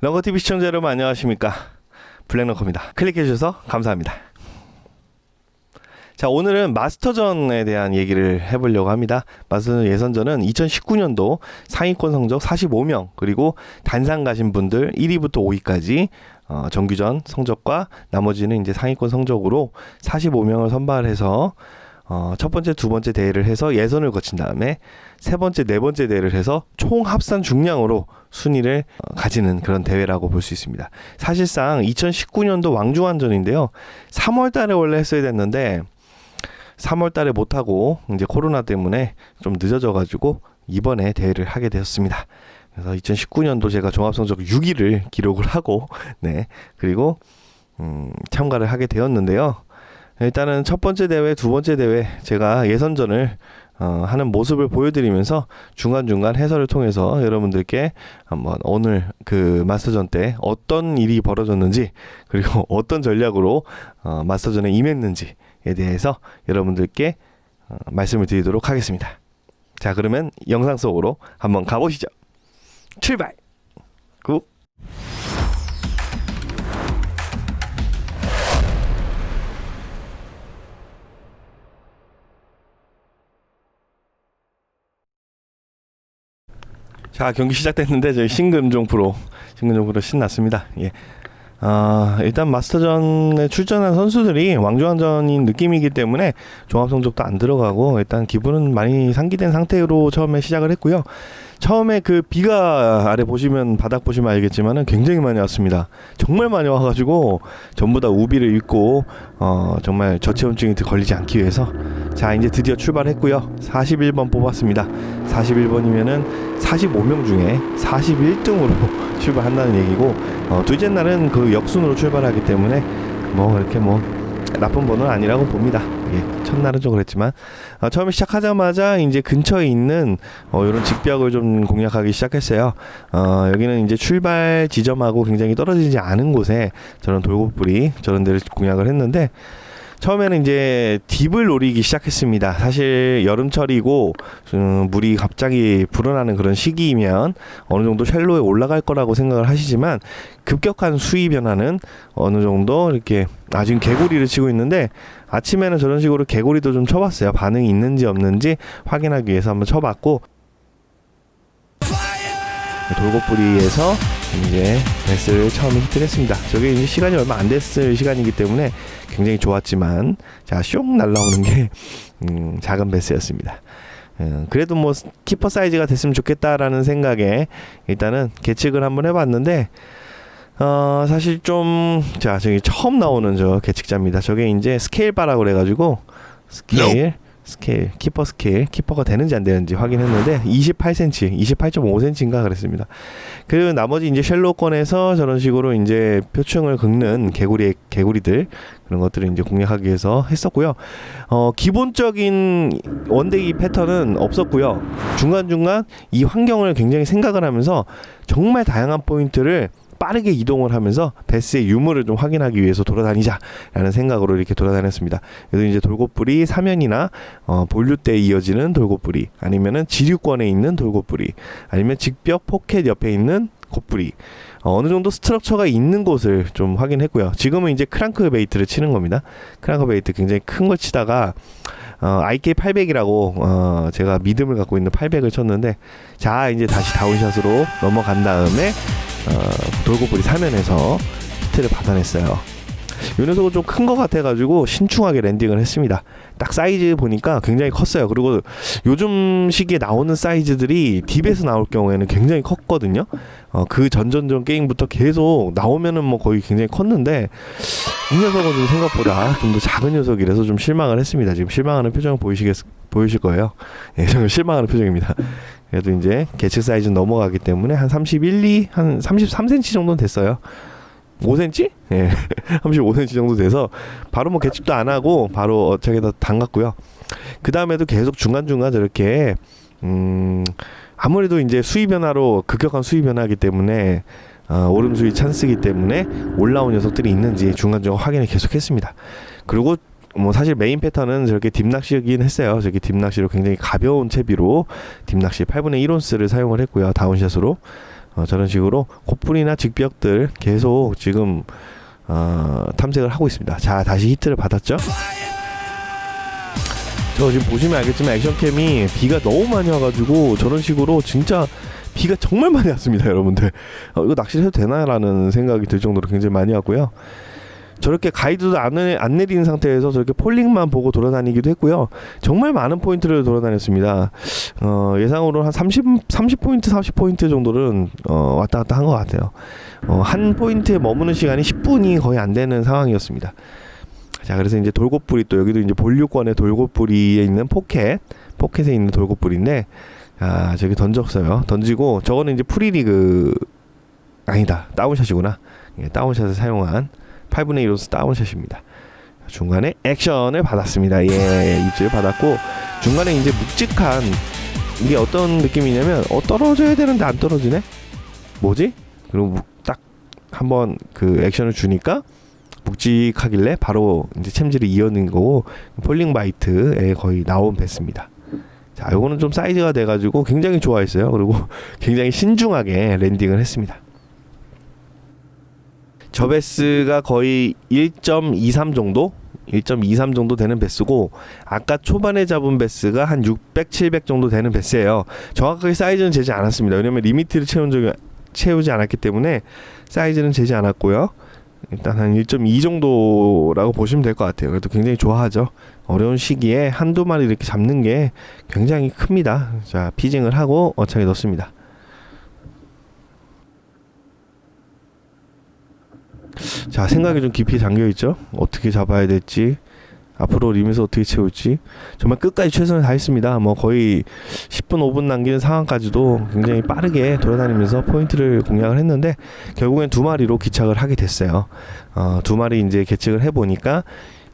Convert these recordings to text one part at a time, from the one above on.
런거TV 시청자 여러분 안녕하십니까, 블랙런커입니다. 클릭해주셔서 감사합니다. 자, 오늘은 마스터전에 대한 얘기를 해보려고 합니다. 마스터전 예선전은 2019년도 상위권 성적 45명, 그리고 단상 가신 분들 1위부터 5위까지 정규전 성적과 나머지는 이제 상위권 성적으로 45명을 선발해서 첫 번째, 두 번째 대회를 해서 예선을 거친 다음에 세 번째, 네 번째 대회를 해서 총 합산 중량으로 순위를 가지는 그런 대회라고 볼 수 있습니다. 사실상 2019년도 왕중왕전인데요. 3월 달에 원래 했어야 됐는데 3월 달에 못하고 이제 코로나 때문에 좀 늦어져 가지고 이번에 대회를 하게 되었습니다. 그래서 2019년도 제가 종합성적 6위를 기록을 하고 그리고 참가를 하게 되었는데요. 일단은 첫 번째 대회, 두 번째 대회 제가 예선전을 하는 모습을 보여드리면서 중간중간 해설을 통해서 여러분들께 한번 오늘 그 마스터전 때 어떤 일이 벌어졌는지, 그리고 어떤 전략으로 마스터전에 임했는지에 대해서 여러분들께 말씀을 드리도록 하겠습니다. 자, 그러면 영상 속으로 한번 가보시죠. 출발! 굿! 자, 경기 시작됐는데 저희 신금종 프로 신났습니다. 예. 일단 마스터전에 출전한 선수들이 왕중왕전인 느낌이기 때문에 종합성적도 안 들어가고 일단 기분은 많이 상기된 상태로 처음에 시작을 했고요. 처음에 그 비가 아래 보시면, 바닥 보시면 알겠지만은 굉장히 많이 왔습니다. 정말 많이 와가지고 전부 다 우비를 입고 정말 저체온증이 걸리지 않기 위해서. 자, 이제 드디어 출발했고요. 41번 뽑았습니다. 41번이면은 45명 중에 41등으로 출발한다는 얘기고, 둘째 날은 그 역순으로 출발하기 때문에 뭐 이렇게 뭐 나쁜 번호는 아니라고 봅니다. 예, 첫날은 좀 그랬지만 처음에 시작하자마자 이제 근처에 있는 이런 직벽을 좀 공략하기 시작했어요. 여기는 이제 출발 지점하고 굉장히 떨어지지 않은 곳에 저런 돌고뿌리 저런 데를 공략을 했는데, 처음에는 이제 딥을 노리기 시작했습니다. 사실 여름철이고 물이 갑자기 불어나는 그런 시기이면 어느 정도 쉘로에 올라갈 거라고 생각을 하시지만, 급격한 수위 변화는 어느 정도 이렇게 지금 개구리를 치고 있는데, 아침에는 저런 식으로 개구리도 좀 쳐봤어요. 반응이 있는지 없는지 확인하기 위해서 한번 쳐봤고, 돌고뿌리에서 이제 베스를 처음에 히트를 했습니다. 저게 이제 시간이 얼마 안 됐을 시간이기 때문에 굉장히 좋았지만, 자, 쇽 날라오는 게 작은 베스였습니다. 그래도 뭐 키퍼 사이즈가 됐으면 좋겠다라는 생각에 일단은 계측을 한번 해봤는데, 사실 좀, 자, 저기 처음 나오는 저 계측자입니다. 저게 이제 스케일 바라고 그래가지고 키퍼 스케일, 키퍼가 되는지 안 되는지 확인했는데 28cm, 28.5cm인가 그랬습니다. 그 나머지 이제 쉘로권에서 저런 식으로 이제 표층을 긁는 개구리들, 그런 것들을 이제 공략하기 위해서 했었고요. 기본적인 원대기 패턴은 없었고요. 중간중간 이 환경을 굉장히 생각을 하면서 정말 다양한 포인트를 빠르게 이동을 하면서 베스의 유무를 좀 확인하기 위해서 돌아다니자라는 생각으로 이렇게 돌아다녔습니다. 그래서 이제 돌고뿌리 사면이나 본류대에 이어지는 돌고뿌리, 아니면은 지류권에 있는 돌고뿌리, 아니면 직벽 포켓 옆에 있는 곱뿌리, 어느 정도 스트럭처가 있는 곳을 좀 확인했고요. 지금은 이제 크랑크 베이트를 치는 겁니다. 크랑크 베이트 굉장히 큰 걸 치다가 IK 800이라고 제가 믿음을 갖고 있는 800을 쳤는데, 자, 이제 다시 다운샷으로 넘어간 다음에 돌고뿌리 사면에서 히트를 받아냈어요. 이 녀석은 좀 큰 것 같아가지고 신중하게 랜딩을 했습니다. 딱 사이즈 보니까 굉장히 컸어요. 그리고 요즘 시기에 나오는 사이즈들이 딥에서 나올 경우에는 굉장히 컸거든요. 그 전전전 게임부터 계속 나오면은 뭐 거의 굉장히 컸는데, 이 녀석은 좀 생각보다 좀 더 작은 녀석이라서 좀 실망을 했습니다. 지금 실망하는 표정을 보이실 거예요. 예, 정말 실망하는 표정입니다. 그래도 이제 계측 사이즈는 넘어가기 때문에 한 31, 2, 한 33cm 정도는 됐어요. 5cm? 예, 35cm 정도 돼서 바로 뭐 계측도 안 하고 바로 어차피다 담갔고요. 그 다음에도 계속 중간중간 저렇게 아무래도 이제 수위 변화로, 급격한 수위 변화이기 때문에 오름 수위 찬스이기 때문에 올라온 녀석들이 있는지 중간중간 확인을 계속했습니다. 그리고 뭐 사실 메인 패턴은 저렇게 딥낚시이긴 했어요. 저기 딥낚시로 굉장히 가벼운 채비로 딥낚시 8분의 1온스를 사용을 했고요. 다운샷으로 저런 식으로 콧불이나 직벽들 계속 지금 탐색을 하고 있습니다. 자, 다시 히트를 받았죠. 저 지금 보시면 알겠지만 액션캠이 비가 너무 많이 와가지고 저런 식으로 진짜 비가 정말 많이 왔습니다, 여러분들. 이거 낚시를 해도 되나라는 생각이 들 정도로 굉장히 많이 왔고요. 저렇게 가이드도 안 내리는 상태에서 저렇게 폴링만 보고 돌아다니기도 했고요. 정말 많은 포인트를 돌아다녔습니다. 예상으로 한 30포인트, 40포인트 정도는 왔다 갔다 한 것 같아요. 한 포인트에 머무는 시간이 10분이 거의 안 되는 상황이었습니다. 자, 그래서 이제 돌고뿌리, 또 여기도 이제 본류권의 돌고뿌리에 있는 포켓에 있는 돌고뿌리인데, 저기 던졌어요. 던지고, 저거는 이제 프리리그, 아니다, 다운샷이구나. 예, 다운샷을 사용한 8분의 1호스 다운샷입니다. 중간에 액션을 받았습니다. 예, 입질 받았고, 중간에 이제 묵직한, 이게 어떤 느낌이냐면, 떨어져야 되는데 안 떨어지네? 뭐지? 그리고 딱 한번 그 액션을 주니까, 묵직하길래 바로 이제 챔질을 이어는 거고, 폴링 바이트에 거의 나온 배스입니다. 자, 요거는 좀 사이즈가 돼가지고 굉장히 좋아했어요. 그리고 굉장히 신중하게 랜딩을 했습니다. 저 배스가 거의 1.23 정도 되는 배스고, 아까 초반에 잡은 배스가 한 600, 700 정도 되는 배스예요. 정확하게 사이즈는 재지 않았습니다. 왜냐면 리미트를 채우지 않았기 때문에 사이즈는 재지 않았고요. 일단 한 1.2 정도라고 보시면 될 것 같아요. 그래도 굉장히 좋아하죠. 어려운 시기에 한두 마리 이렇게 잡는 게 굉장히 큽니다. 자, 피징을 하고 어창에 넣습니다. 자, 생각이 좀 깊이 잠겨있죠. 어떻게 잡아야 될지, 앞으로 림에서 어떻게 채울지 정말 끝까지 최선을 다했습니다. 뭐 거의 10분 5분 남기는 상황까지도 굉장히 빠르게 돌아다니면서 포인트를 공략을 했는데, 결국엔 두 마리로 기착을 하게 됐어요. 두 마리 이제 계측을 해보니까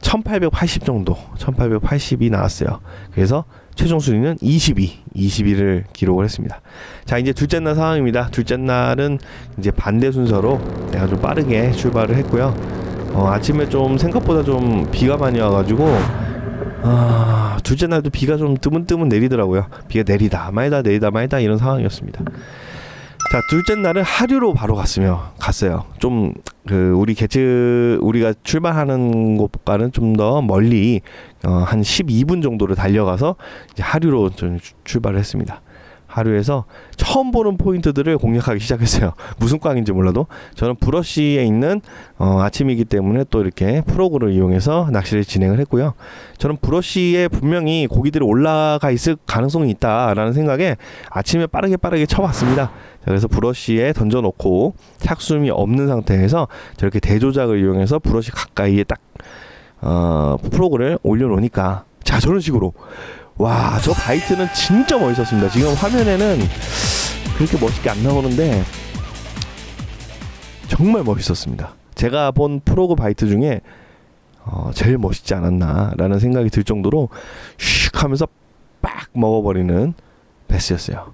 1880 정도, 1880이 나왔어요. 그래서 최종 순위는 22를 기록을 했습니다. 자, 이제 둘째 날 상황입니다. 둘째 날은 이제 반대 순서로 내가 좀 빠르게 출발을 했고요. 아침에 좀 생각보다 좀 비가 많이 와가지고, 둘째 날도 비가 좀 뜨문뜨문 내리더라고요. 비가 내리다 말다 이런 상황이었습니다. 자, 둘째 날은 하류로 바로 갔어요. 좀 우리가 출발하는 곳과는 좀 더 멀리 한 12분 정도를 달려가서 이제 하류로 좀 출발을 했습니다. 하류에서 처음 보는 포인트들을 공략하기 시작했어요. 무슨 꽝인지 몰라도. 저는 브러쉬에 있는 아침이기 때문에 또 이렇게 프로그를 이용해서 낚시를 진행을 했고요. 저는 브러쉬에 분명히 고기들이 올라가 있을 가능성이 있다라는 생각에 아침에 빠르게 쳐봤습니다. 자, 그래서 브러쉬에 던져놓고 착수음이 없는 상태에서 저렇게 대조작을 이용해서 브러쉬 가까이에 딱 프로그를 올려놓으니까, 자, 저런 식으로, 와, 저 바이트는 진짜 멋있었습니다. 지금 화면에는 그렇게 멋있게 안 나오는데 정말 멋있었습니다. 제가 본 프로그 바이트 중에 제일 멋있지 않았나 라는 생각이 들 정도로 슉 하면서 빡 먹어버리는 배스였어요.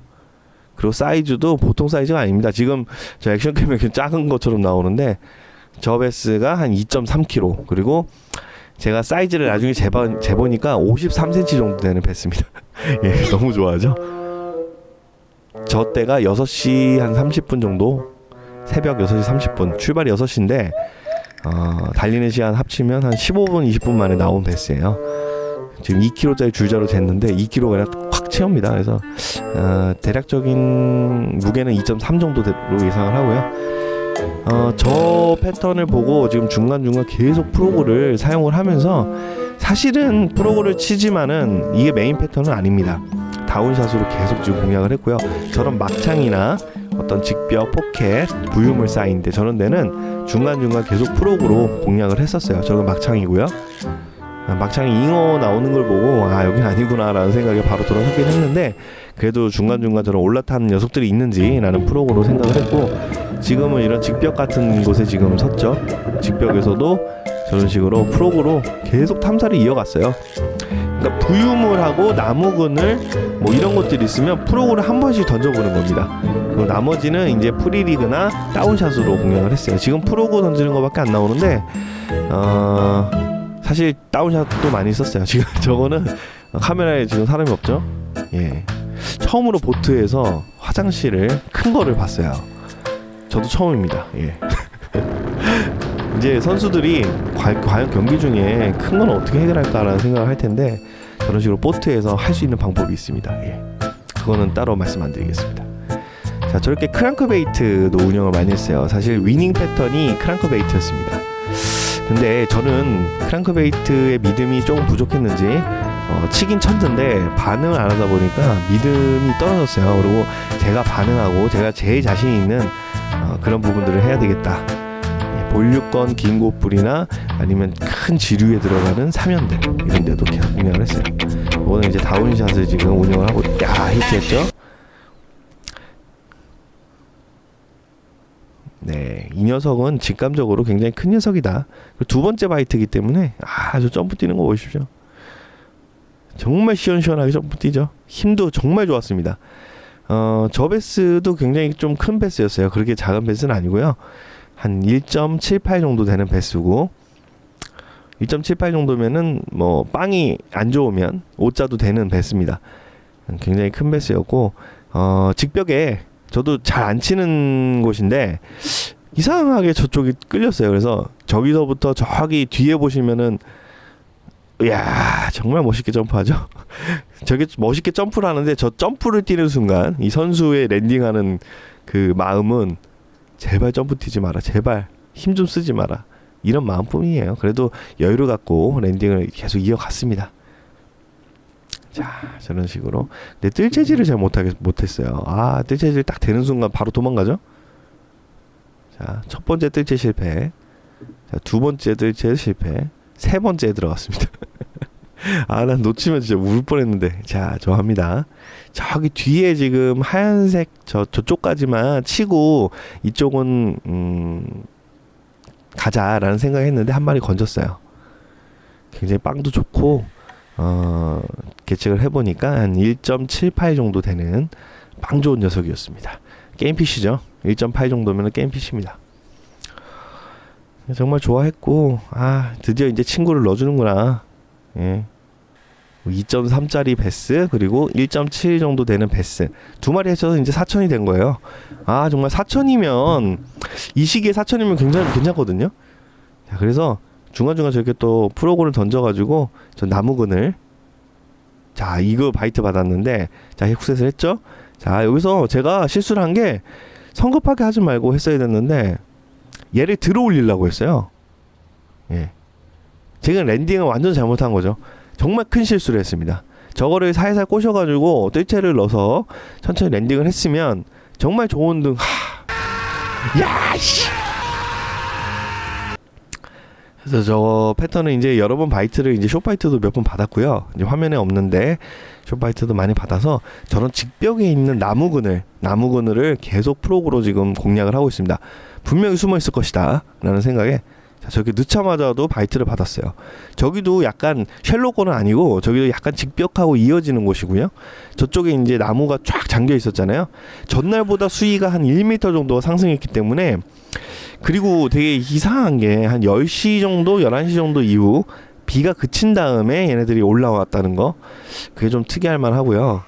그리고 사이즈도 보통 사이즈가 아닙니다. 지금 저 액션캠에 작은 것처럼 나오는데, 저 배스가 한 2.3kg, 그리고 제가 사이즈를 나중에 재보니까 53cm 정도 되는 배스입니다. 예, 너무 좋아하죠. 저 때가 6시 한 30분 정도, 새벽 6시 30분, 출발이 6시인데 달리는 시간 합치면 한 15분 20분 만에 나온 배스예요. 지금 2kg짜리 줄자로 쟀는데 2kg 그냥 확 채웁니다. 그래서 대략적인 무게는 2.3 정도로 예상을 하고요. 저 패턴을 보고 지금 중간중간 계속 프로그를 사용을 하면서, 사실은 프로그를 치지만은 이게 메인 패턴은 아닙니다. 다운샷으로 계속 지금 공략을 했고요. 저런 막창이나 어떤 직벽, 포켓, 부유물 사이인데 저런 데는 중간중간 계속 프로그로 공략을 했었어요. 저건 막창이고요. 막창에 잉어 나오는 걸 보고 여긴 아니구나 라는 생각에 바로 돌아서긴 했는데, 그래도 중간중간 저런 올라타는 녀석들이 있는지 라는 프로그로 생각을 했고, 지금은 이런 직벽 같은 곳에 지금 섰죠. 직벽에서도 저런 식으로 프로그로 계속 탐사를 이어갔어요. 그러니까 부유물하고 나무근을 뭐 이런 것들이 있으면 프로그를 한 번씩 던져보는 겁니다. 그리고 나머지는 이제 프리리그나 다운샷으로 공략을 했어요. 지금 프로그 던지는 것밖에 안 나오는데 사실 다운샷도 많이 썼어요. 지금 저거는 카메라에 지금 사람이 없죠. 예, 처음으로 보트에서 화장실을 큰 거를 봤어요. 저도 처음입니다. 예. 이제 선수들이 과연 경기 중에 큰 건 어떻게 해결할까라는 생각을 할 텐데 저런 식으로 보트에서 할 수 있는 방법이 있습니다. 예. 그거는 따로 말씀 안 드리겠습니다. 자, 저렇게 크랭크베이트도 운영을 많이 했어요. 사실 위닝 패턴이 크랭크베이트였습니다. 근데 저는 크랭크베이트의 믿음이 조금 부족했는지 치긴 쳤는데 반응을 안 하다 보니까 믿음이 떨어졌어요. 그리고 제가 반응하고 제가 제일 자신 있는 그런 부분들을 해야 되겠다. 볼륨권 긴 곳불이나 아니면 큰 지류에 들어가는 사면들 이런 데도 계속 운영을 했어요. 오늘 이제 다운샷을 지금 운영을 하고 히트했죠. 네, 이 녀석은 직감적으로 굉장히 큰 녀석이다. 두 번째 바이트이기 때문에 아주 점프 뛰는 거 보십시오. 정말 시원시원하게 점프 뛰죠. 힘도 정말 좋았습니다. 저 베스도 굉장히 좀 큰 베스였어요. 그렇게 작은 베스는 아니고요. 한 1.78 정도 되는 베스고 1.78 정도면은 뭐 빵이 안 좋으면 5자도 되는 베스입니다. 굉장히 큰 베스였고 직벽에 저도 잘 안 치는 곳인데 이상하게 저쪽이 끌렸어요. 그래서 저기서부터 저기 뒤에 보시면은 이야 정말 멋있게 점프하죠. 저게 멋있게 점프를 하는데 저 점프를 뛰는 순간 이 선수의 랜딩하는 그 마음은 제발 점프 뛰지 마라, 제발 힘 좀 쓰지 마라, 이런 마음뿐이에요. 그래도 여유를 갖고 랜딩을 계속 이어갔습니다. 자, 저런 식으로. 근데 뜰채질을 잘 못했어요. 뜰채질 딱 되는 순간 바로 도망가죠. 자, 첫 번째 뜰채 실패, 자, 두 번째 뜰채 실패, 세 번째에 들어갔습니다. 난 놓치면 진짜 울 뻔했는데. 자, 저 합니다. 저기 뒤에 지금 하얀색 저쪽까지만 치고 이쪽은 가자라는 생각했는데 한 마리 건졌어요. 굉장히 빵도 좋고 계측을 해보니까 한 1.78 정도 되는 빵 좋은 녀석이었습니다. 게임피쉬죠. 1.8 정도면 게임피쉬입니다. 정말 좋아했고 드디어 이제 친구를 넣어주는구나. 예. 2.3짜리 베스 그리고 1.7 정도 되는 베스 두 마리 해서 이제 4천이 된 거예요. 정말 4천이면 이 시기에 4천이면 굉장히 괜찮거든요. 자, 그래서 중간중간 저렇게 또 프로그를 던져가지고 저 나무근을 자 이거 바이트 받았는데 자 흑셋을 했죠. 자 여기서 제가 실수를 한 게 성급하게 하지 말고 했어야 됐는데 얘를 들어 올리려고 했어요. 예. 제가 랜딩을 완전 잘못한 거죠. 정말 큰 실수를 했습니다. 저거를 살살 꼬셔가지고 뜰채를 넣어서 천천히 랜딩을 했으면 정말 좋은 등 야씨. 그래서 저 패턴은 이제 여러 번 바이트를 이제 숏바이트도 몇 번 받았고요. 이제 화면에 없는데 숏바이트도 많이 받아서 저는 직벽에 있는 나무그늘을 계속 프로그로 지금 공략을 하고 있습니다. 분명히 숨어 있을 것이다 라는 생각에 저기 넣자마자도 바이트를 받았어요. 저기도 약간 쉘로거는 아니고 저기도 약간 직벽하고 이어지는 곳이고요. 저쪽에 이제 나무가 쫙 잠겨 있었잖아요. 전날보다 수위가 한 1m 정도가 상승했기 때문에 그리고 되게 이상한 게 한 10시 정도 11시 정도 이후 비가 그친 다음에 얘네들이 올라왔다는 거 그게 좀 특이할 만하고요.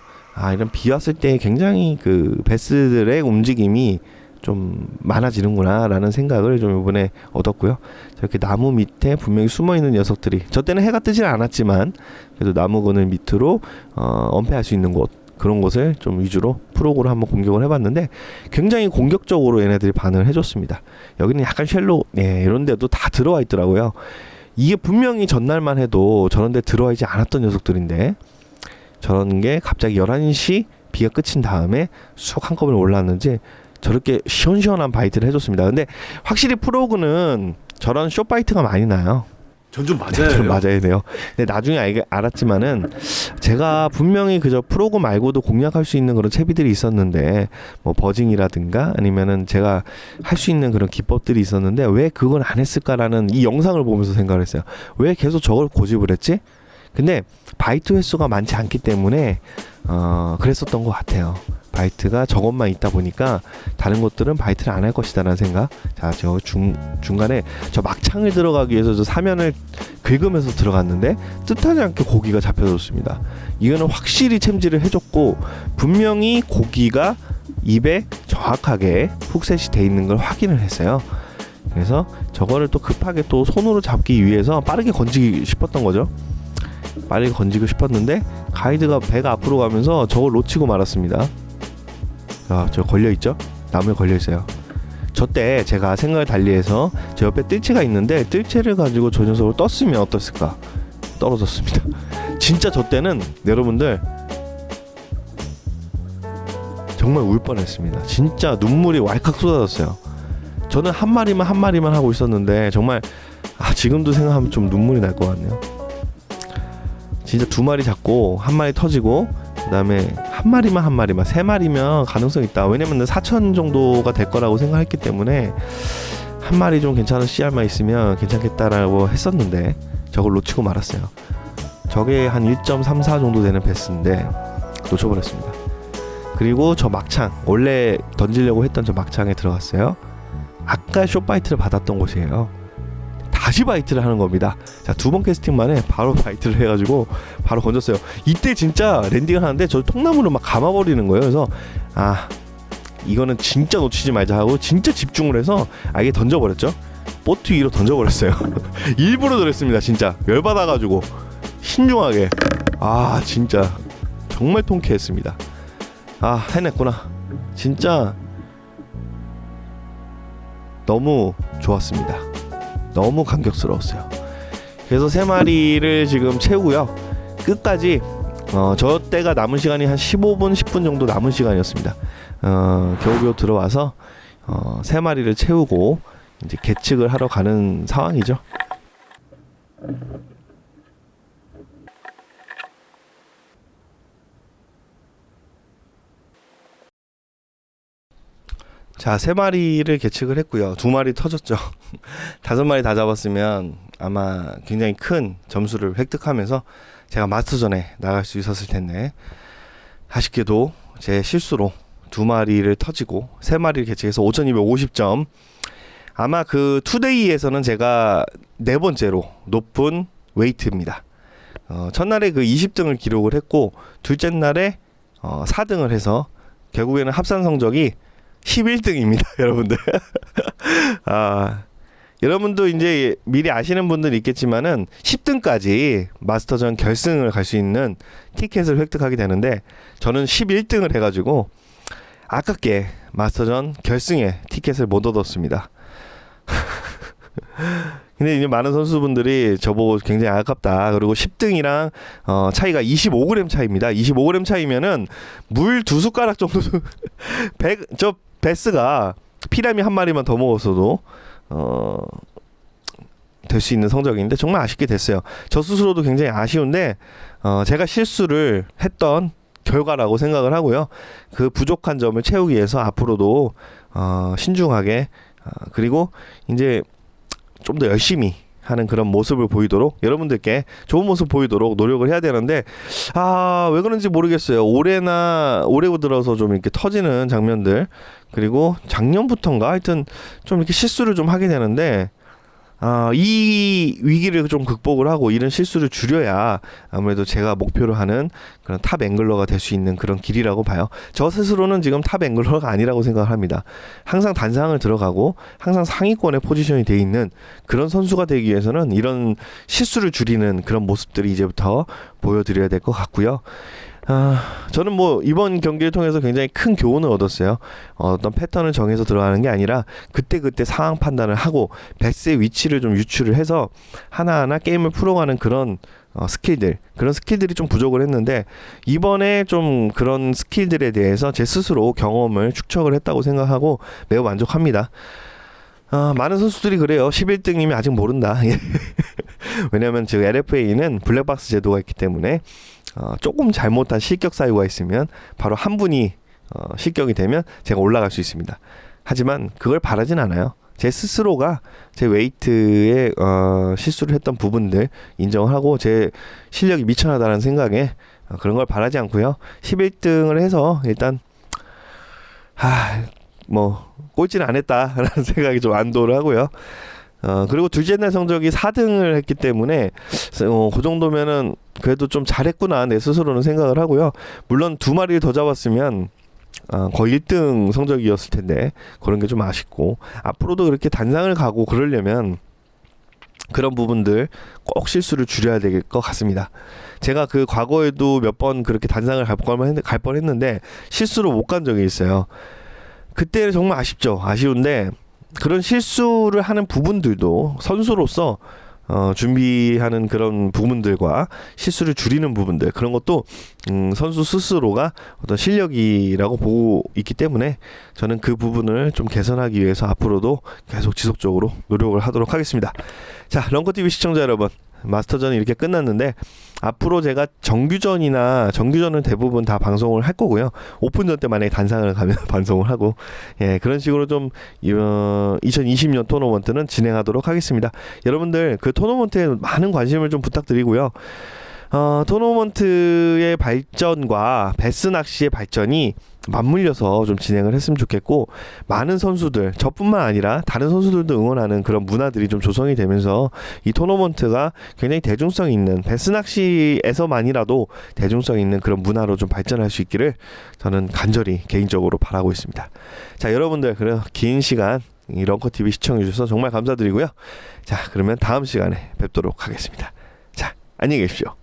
이런 비 왔을 때 굉장히 그 베스들의 움직임이 좀 많아지는구나 라는 생각을 좀 이번에 얻었고요. 저렇게 나무 밑에 분명히 숨어있는 녀석들이 저 때는 해가 뜨질 않았지만 그래도 나무근을 밑으로 엄폐할 수 있는 곳 그런 곳을 좀 위주로 프로그로 한번 공격을 해봤는데 굉장히 공격적으로 얘네들이 반응을 해줬습니다. 여기는 약간 쉘로 이런 데도 다 들어와 있더라고요. 이게 분명히 전날만 해도 저런 데 들어와 있지 않았던 녀석들인데 저런 게 갑자기 11시 비가 그친 다음에 쑥 한꺼번에 올라왔는지 저렇게 시원시원한 바이트를 해줬습니다. 근데 확실히 프로그는 저런 숏바이트가 많이 나요. 전 좀 맞아야 돼요. 맞아야 돼요. 근데 나중에 알았지만은 제가 분명히 그저 프로그 말고도 공략할 수 있는 그런 채비들이 있었는데 뭐 버징이라든가 아니면은 제가 할 수 있는 그런 기법들이 있었는데 왜 그걸 안 했을까라는 이 영상을 보면서 생각을 했어요. 왜 계속 저걸 고집을 했지? 근데 바이트 횟수가 많지 않기 때문에 그랬었던 것 같아요. 바이트가 저것만 있다 보니까 다른 것들은 바이트를 안 할 것이다라는 생각. 자, 저 중간에 저 막창을 들어가기 위해서 저 사면을 긁으면서 들어갔는데 뜻하지 않게 고기가 잡혀졌습니다. 이거는 확실히 챔질을 해줬고 분명히 고기가 입에 정확하게 훅셋이 돼 있는 걸 확인을 했어요. 그래서 저거를 또 급하게 또 손으로 잡기 위해서 빠르게 건지고 싶었던 거죠. 빠르게 건지고 싶었는데 가이드가 배가 앞으로 가면서 저걸 놓치고 말았습니다. 저 걸려있죠? 나무에 걸려있어요. 저때 제가 생각을 달리해서 제 옆에 뜰채가 있는데 뜰채를 가지고 저 녀석을 떴으면 어땠을까? 떨어졌습니다. 진짜 저 때는 여러분들 정말 울 뻔했습니다. 진짜 눈물이 왈칵 쏟아졌어요. 저는 한 마리만 하고 있었는데 정말 지금도 생각하면 좀 눈물이 날 것 같네요. 진짜 2마리 잡고 1마리 터지고 그 다음에 한 마리만 3마리면 가능성 있다. 왜냐면 4천 정도가 될 거라고 생각했기 때문에 1마리 좀 괜찮은 CR만 있으면 괜찮겠다라고 했었는데 저걸 놓치고 말았어요. 저게 한 1.34 정도 되는 베스인데 놓쳐버렸습니다. 그리고 저 막창, 원래 던지려고 했던 저 막창에 들어갔어요. 아까 숏바이트를 받았던 곳이에요. 다시 바이트를 하는 겁니다. 자, 2번 캐스팅 만에 바로 바이트를 해가지고 바로 건졌어요. 이때 진짜 랜딩을 하는데 저 통나무를 막 감아버리는 거예요. 그래서 이거는 진짜 놓치지 말자 하고 진짜 집중을 해서 아예 던져버렸죠. 보트 위로 던져버렸어요. 일부러 그랬습니다. 진짜 열받아가지고 신중하게. 진짜 정말 통쾌했습니다. 해냈구나. 진짜 너무 좋았습니다. 너무 감격스러웠어요. 그래서 3마리를 지금 채우고요. 끝까지 저 때가 남은 시간이 한 15분 10분 정도 남은 시간이었습니다. 겨우겨우 들어와서 3마리를 채우고 이제 계측을 하러 가는 상황이죠. 자, 3마리를 계측을 했고요. 2마리 터졌죠. 5마리 다 잡았으면 아마 굉장히 큰 점수를 획득하면서 제가 마스터전에 나갈 수 있었을 텐데 아쉽게도 제 실수로 2마리를 터지고 3마리를 계측해서 5250점. 아마 그 투데이에서는 제가 4번째로 높은 웨이트입니다. 첫날에 그 20등을 기록을 했고 둘째 날에 4등을 해서 결국에는 합산 성적이 11등입니다, 여러분들. 여러분도 이제 미리 아시는 분들이 있겠지만은 10등까지 마스터전 결승을 갈 수 있는 티켓을 획득하게 되는데 저는 11등을 해가지고 아깝게 마스터전 결승에 티켓을 못 얻었습니다. 근데 이제 많은 선수분들이 저보고 굉장히 아깝다. 그리고 10등이랑 차이가 25g 차이입니다. 25g 차이면은 물 2숟가락 정도 저 베스가 피라미 1마리만 더 먹었어도 될 수 있는 성적인데 정말 아쉽게 됐어요. 저 스스로도 굉장히 아쉬운데 제가 실수를 했던 결과라고 생각을 하고요. 그 부족한 점을 채우기 위해서 앞으로도 신중하게 그리고 이제 좀 더 열심히 하는 그런 모습을 보이도록 여러분들께 좋은 모습 보이도록 노력을 해야 되는데 왜 그런지 모르겠어요. 올해 들어서 좀 이렇게 터지는 장면들 그리고 작년부터인가 하여튼 좀 이렇게 실수를 좀 하게 되는데 이 위기를 좀 극복을 하고 이런 실수를 줄여야 아무래도 제가 목표로 하는 그런 탑 앵글러가 될 수 있는 그런 길이라고 봐요. 저 스스로는 지금 탑 앵글러가 아니라고 생각을 합니다. 항상 단상을 들어가고 항상 상위권에 포지션이 돼 있는 그런 선수가 되기 위해서는 이런 실수를 줄이는 그런 모습들이 이제부터 보여드려야 될 것 같고요. 저는 뭐 이번 경기를 통해서 굉장히 큰 교훈을 얻었어요. 어떤 패턴을 정해서 들어가는 게 아니라 그때그때 상황 판단을 하고 베스의 위치를 좀 유추를 해서 하나하나 게임을 풀어가는 그런 그런 스킬들이 좀 부족을 했는데 이번에 좀 그런 스킬들에 대해서 제 스스로 경험을 축적을 했다고 생각하고 매우 만족합니다. 많은 선수들이 그래요. 11등이면 아직 모른다. 왜냐하면 지금 LFA는 블랙박스 제도가 있기 때문에 조금 잘못한 실격 사유가 있으면 바로 한 분이 실격이 되면 제가 올라갈 수 있습니다. 하지만 그걸 바라진 않아요. 제 스스로가 제 웨이트에 실수를 했던 부분들 인정을 하고 제 실력이 미천하다는 생각에 그런 걸 바라지 않고요. 11등을 해서 일단 뭐 꼴찌는 안 했다라는 생각이 좀 안도를 하고요. 그리고 둘째 날 성적이 4등을 했기 때문에 그 정도면은 그래도 좀 잘했구나 내 스스로는 생각을 하고요. 물론 2마리를 더 잡았으면 거의 1등 성적이었을 텐데 그런 게 좀 아쉽고, 앞으로도 그렇게 단상을 가고 그러려면 그런 부분들 꼭 실수를 줄여야 될 것 같습니다. 제가 그 과거에도 몇 번 그렇게 단상을 갈 뻔했는데 실수로 못 간 적이 있어요. 그때는 정말 아쉽죠. 아쉬운데 그런 실수를 하는 부분들도 선수로서 준비하는 그런 부분들과 실수를 줄이는 부분들, 그런 것도 선수 스스로가 어떤 실력이라고 보고 있기 때문에 저는 그 부분을 좀 개선하기 위해서 앞으로도 계속 지속적으로 노력을 하도록 하겠습니다. 자, 런커TV 시청자 여러분, 마스터전이 이렇게 끝났는데 앞으로 제가 정규전은 대부분 다 방송을 할 거고요. 오픈전 때 만약에 단상을 가면 방송을 하고, 그런 식으로 좀 2020년 토너먼트는 진행하도록 하겠습니다. 여러분들 그 토너먼트에 많은 관심을 좀 부탁드리고요. 토너먼트의 발전과 베스 낚시의 발전이 맞물려서 좀 진행을 했으면 좋겠고, 많은 선수들, 저뿐만 아니라 다른 선수들도 응원하는 그런 문화들이 좀 조성이 되면서 이 토너먼트가 굉장히 대중성 있는, 베스 낚시에서만이라도 대중성 있는 그런 문화로 좀 발전할 수 있기를 저는 간절히 개인적으로 바라고 있습니다. 자, 여러분들 그런 긴 시간 이 런커TV 시청해 주셔서 정말 감사드리고요. 자, 그러면 다음 시간에 뵙도록 하겠습니다. 자, 안녕히 계십시오.